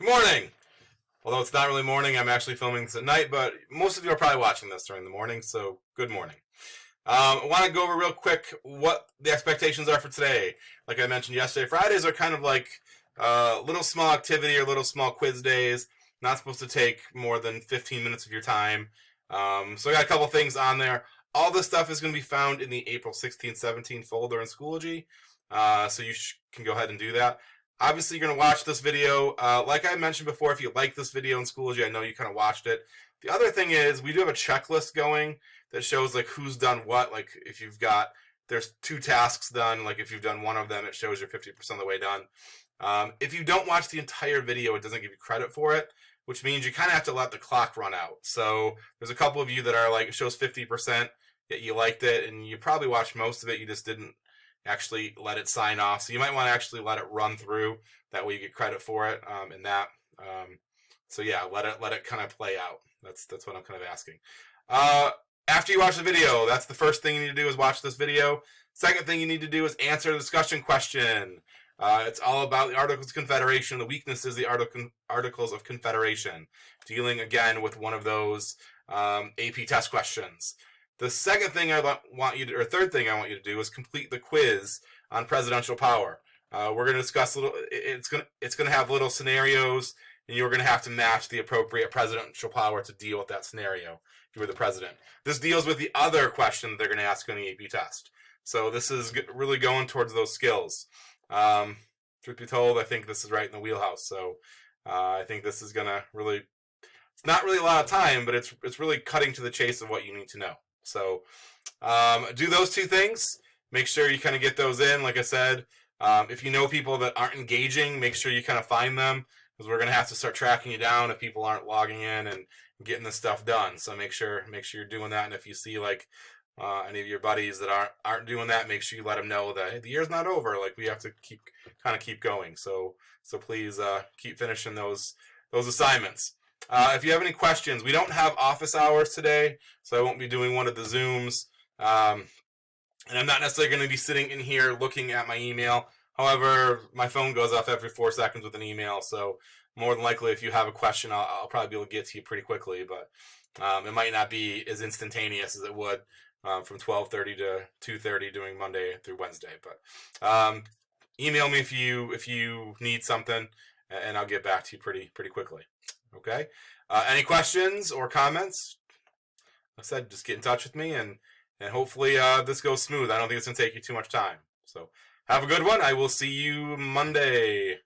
Good morning! Although it's not really morning, I'm actually filming this at night, but most of you are probably watching this during the morning, so good morning. I want to go over real quick what the expectations are for today. Like I mentioned yesterday, Fridays are kind of like little small activity or little small quiz days. Not supposed to take more than 15 minutes of your time. So I got a couple things on there. All this stuff is going to be found in the April 16th, 17th folder in Schoology, so you can go ahead and do that. Obviously, you're going to watch this video. Like I mentioned before, if you like this video in Schoology, I know you kind of watched it. The other thing is we do have a checklist going that shows like who's done what. Like if you've got, there's 2 tasks done. Like if you've done one of them, it shows you're 50% of the way done. If you don't watch the entire video, it doesn't give you credit for it, which means you kind of have to let the clock run out. So there's a couple of you that are like, it shows 50%, yet you liked it, and you probably watched most of it. You just didn't actually let it sign off. So you might want to actually let it run through. That way you get credit for it in that. So yeah, let it kind of play out. That's what I'm kind of asking. After you watch the video, that's the first thing you need to do is watch this video. Second thing you need to do is answer the discussion question. It's all about the Articles of Confederation, the weaknesses of the Articles of Confederation, dealing again with one of those AP test questions. The second thing I want you to, or third thing I want you to do is complete the quiz on presidential power. We're going to discuss a little. It's going to have little scenarios, and you're going to have to match the appropriate presidential power to deal with that scenario if you were the president. This deals with the other question that they're going to ask on the AP test. So this is really going towards those skills. Truth be told, I think this is right in the wheelhouse. So I think this is going to really. It's not really a lot of time, but it's really cutting to the chase of what you need to know. So do those 2 things. Make sure you kind of get those in. Like I said, if you know people that aren't engaging, make sure you kind of find them, because we're going to have to start tracking you down if people aren't logging in and getting this stuff done. So make sure you're doing that. And if you see like any of your buddies that aren't doing that, make sure you let them know that, hey, the year's not over. Like we have to keep going. So please keep finishing those assignments. If you have any questions, we don't have office hours today, so I won't be doing one of the Zooms. And I'm not necessarily going to be sitting in here looking at my email. However, my phone goes off every 4 seconds with an email, so more than likely if you have a question, I'll probably be able to get to you pretty quickly, but it might not be as instantaneous as it would from 12:30 to 2:30 doing Monday through Wednesday. But email me if you need something, and I'll get back to you pretty quickly. Okay? Any questions or comments? Like I said, just get in touch with me, and hopefully this goes smooth. I don't think it's going to take you too much time. So have a good one. I will see you Monday.